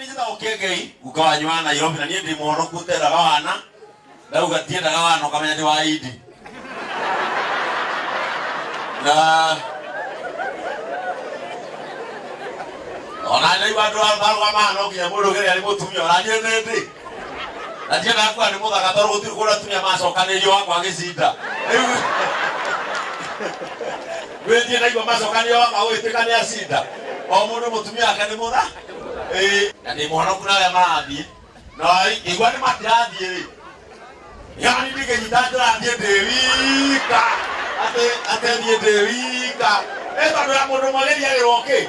nijita okegei ukawanywa na Nairobi na niĩ ndĩ mũhono kuteraga wana ndauga tiendaga wana ukamenya nĩ wa Idi na ona nĩ bandu arũgama hano nginya mũndũ ũrĩa arĩ mũtumia ũranyendete na tiendaga kwa nĩ mũthaka tondũ gũtirĩ kũrĩa atumia macokanĩrio wakwa gĩcinda wewe ndaigua macokanĩrio wakwa gwĩtĩka nĩ acinda o mũndũ mũtumia wake nĩ mũtha na nĩ mũhonoku na arĩa marathiĩ na igua nĩ matirathiĩ rĩ yani ndingĩnyita ndĩrathiĩ ndĩ wika atĩ niĩ ndĩ wika tondũ ya mũndũ mwagĩriagĩrwo kĩ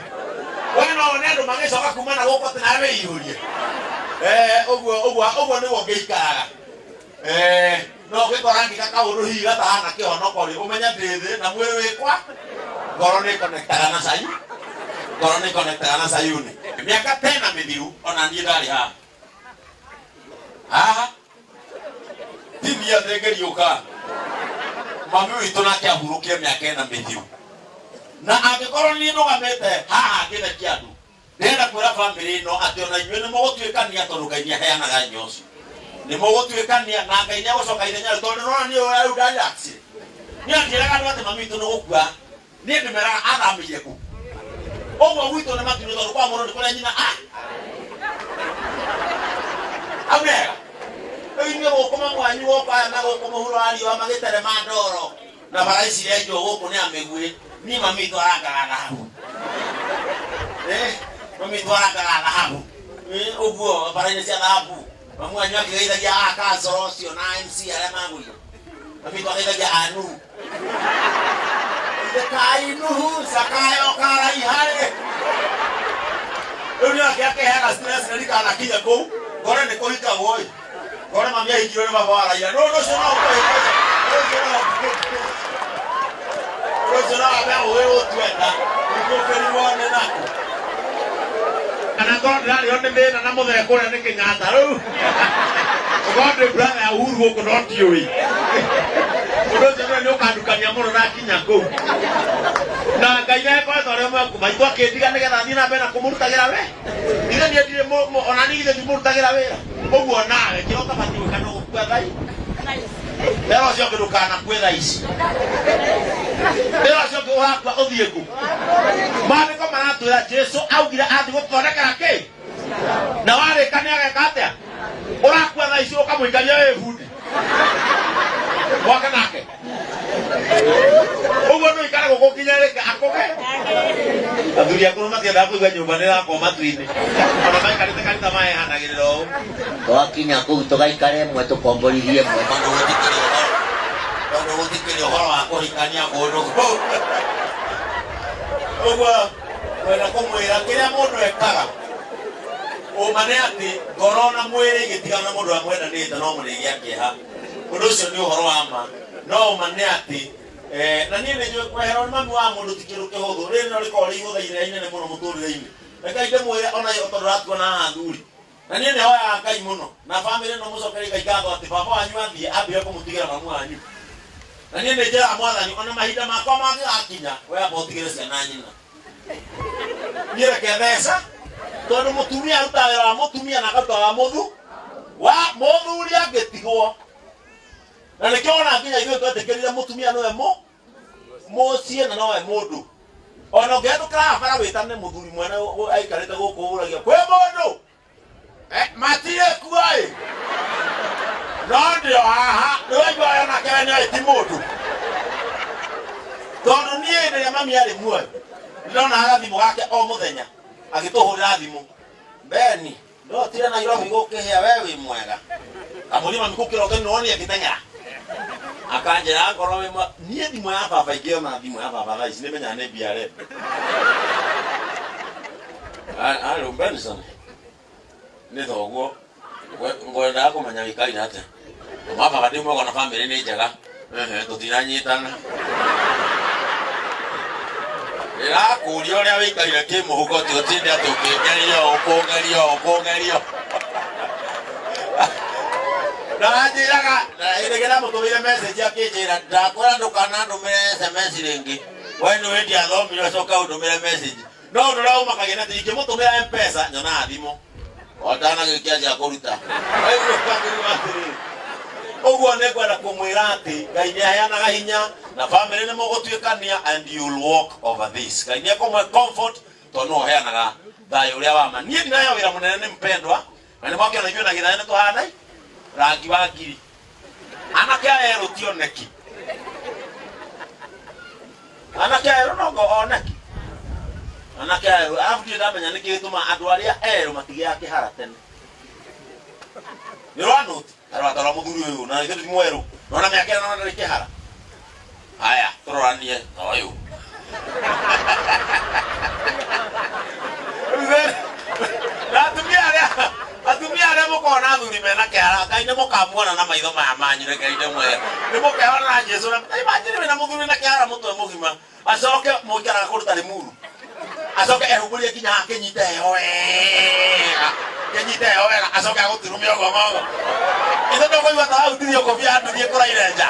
we no one andũ magĩcoka kuma na gũkũ atĩ nawe wĩihũrie ũguo nĩguo ngĩikaraga no gĩkora ngĩka kaũndũ hihi gatahana kĩhonoko rĩ ũmenya ndĩ thĩ na mwĩrĩ wĩkwa ngoro nĩ connectaga na Sayuni ngoro nĩ connectaga na Sayuni mĩaka 10 mĩthiru ona niĩ ndarĩ haha timu ya thengeriũka mami witũ nake ahurũkie mĩaka 4 mĩthiru na angĩkorwo niĩ nũgamĩte haha ngĩthekia andũ ndĩrenda kwĩra bamĩrĩ ĩno atĩ ona inyuĩ nĩ mũgũtuĩkania tondũ Ngai nĩ aheanaga hinya ũcio nĩ mũgũtuĩkania na Ngai nĩ agũcoka ithenya rĩu tondũ nĩwona niĩ rĩu ndarĩ niĩ anjĩraga andũ atĩ mami witũ nĩ gũkua niĩ ndĩmeraga athamĩire kũ ũguo gwitũ nĩ makinyo tondũ kwa mũndũ nĩ kũrĩa nyina amega inyuĩ gũkũma mwanyu gũkaya na gũkũ mũhuro wa riũa magĩterema ndoro na bara ici renjwo gũkũ nĩ amĩguĩ niĩ mami witũ arangaga hau mami witũ arangaga hau ũguo bara-inĩ cia thahabu mamu wanyu akĩgeithagia Kansoro ũcio na MC arĩa magũire mami witũ ageithagia Nuhu Kai Nuhu sakayo karai harĩ rĩu nĩo akĩheaga stress na ndikanakinye kũu ngore nĩ kũhikagwo ngore mami ahikirwo nĩ baba wa Raila ũcio no abe ũĩ ũtwenda ũkũkĩrwo nĩ naku kana ngoro ndĩrarĩo nĩ thĩna na mũthee kũrĩa nĩ Kĩnyatta rĩu ũgondĩ brother ya Uhuru gũkũ no tiũĩ ũndũ ũcio nĩ ũkandukania mũno na kinya kũu na Ngai nĩ akoretwo arĩ ũmwe maitũ akĩndiga nĩgetha thiĩ na mbere na kũmũrutagĩra we ithe niĩ ndirĩ ona niĩ ithe ndimũrutagĩra wĩra ũguo nawe kĩrĩa ũtabatiĩ gwĩka no gũkua thai wĩra ũcio ũngĩ ndũkanakwĩ thaa ici wĩra ũcio ũngĩ ũrakua ũthiĩ kũ maandĩko maratwĩra Jesũ augire athiĩ gũtũthondekera kĩ na warĩka nĩ ageka atĩa ũrakua thaa ici ũkamũikaria wĩ bundi mwaka nake ũguo nĩ ũikare gũkũ nginya rĩngĩ akũge athuri akũrũ matiendaga kũigua nyũmba nĩ ĩrakwo matu-inĩ ona maikarĩte kanitha mahehanagĩrĩra ũũ twakinya kũu tũgaikare ĩmwe tũkomborithie ĩmwe tondũ gũtikĩrĩ ũhoro wa kũhikania mũndũ kũu ũguo kwenda kũmwĩra kĩrĩa mũndũ ekaga ũma nĩ atĩ ngoro na mwĩrĩ igĩtigana na mũndũ ũrĩa mwendanĩte no mũrĩgĩa kĩeha ũndũ ũcio nĩ ũhoro wa ma no ũma nĩ atĩ na niĩ nĩ njũĩ kweherwo nĩ mami wa mũndũ ti kĩndũ kĩhũthũ rĩrĩ no rĩkorwo rĩ igũtha inene mũno mũtũrĩre-inĩ reke ndĩmwĩre ona yo tondũ ũratuona haha thuri na niĩ nĩ hoyaga Ngai mũno na bamĩrĩ ĩno mũcokere Ngai ngatho atĩ baba wanyu athiĩ ambĩre kũmũtigĩra mamu wanyu na niĩ nĩ njĩraga Mwathani ona mahinda makwa mangĩgakinya we amba ũtigĩre ciana nyina niĩ reke theca tondũ mũtumia arutaga wĩra wa mũtumia na akaruta wa mũthuri angĩtigwo na nĩkĩo ona nginya ithuĩ twetĩkĩrire mũtumia nĩwe mũciĩ na nowe mũndũ ona ũngĩhetũkĩra bara wĩtane mũthuri mwene aikarĩte gũkũ ũragia kwĩ mũndũ matirĩ kuo no ndio haha nĩwaigua onake we nĩoĩ ti mũndũ tondũ niĩ hĩndĩ ĩrĩa mami arĩ muoyo ndĩronaga gathimũ gake o mũthenya agĩtũhũrĩra thimũ Beni ndotire Nairobi gũkĩhĩa we wĩ mwega kamũri mami kũkĩroka nĩ woni agĩteng'era akanjĩra ngoro wĩ niĩ thimũ ya baba ingĩona thimũ ya baba thaa ici nĩmenyaga nĩ BRM Alo Benson nĩ thoguo ngwendaga kũmenya wĩkarire atĩa baba ndĩ mwega na bamĩrĩ nĩ njega tũtiranyitana ndĩrakũria ũrĩa wĩikarire kĩmũhuko ti ũtinde atĩ ũkũngerio Nanjĩraga nĩgetha mũtũmĩre message akĩnjĩra ndakwĩra ndũkanandũmĩre SMS rĩngĩ we nĩ wĩndĩ athomire ũcoka ũndũmĩre message no ũndũ ũrĩa ũmakagĩra atĩ ingĩmũtũmĩra M-Pesa nyonaga thimũ Watana gĩkĩanjia kũruta. Aigua kwagĩrĩirwo atĩrĩrĩ. Ũguo nĩ ngwenda kũmwĩra atĩ Ngai nĩaheanaga hinya na family nĩ mũgũtuĩkania and you'll walk over this. Ngai nĩekũmwe comfort tondũ no heanaga thayũ ũrĩa wa ma. Niĩ ndinayo wĩra mũnene nĩ mpendwa na nĩ mwakĩona ithuĩ na gĩthaĩ nĩ tũhana rangi wa ngiri. Anake aya erũ ti oneki. Anake aya erũ no oneki. Anake aya erũ arabu ndirĩ ndamenya nĩkĩ gĩtũma andũ arĩa erũ matigĩaga kĩhara tene. Nĩ rwanũti arwatara mũthuri ũyũ na gĩtũ ti mwerũ. Nona mĩaka ĩno nona ndarĩ kĩhara. Haya tũroranie na ũyũ. Atumia arĩa mũkona athuri mena kĩhara Ngai nĩ mũkamuona na maitho maya manyu rekereire mwega. Nĩ mũkehona na Jesũ na imagine wĩna mũthuri na kĩhara mũtwe mũgima. Acoke mũikaraga kũndũ tarĩ muru. Acoke ehumburie nginya akĩnyite heho wega. Kĩnyite heho wega acoke agũturumia ũguo ng'ong'o. Ithe ndũkũigua ta autirio kũbia nduthi ĩkũraire nja.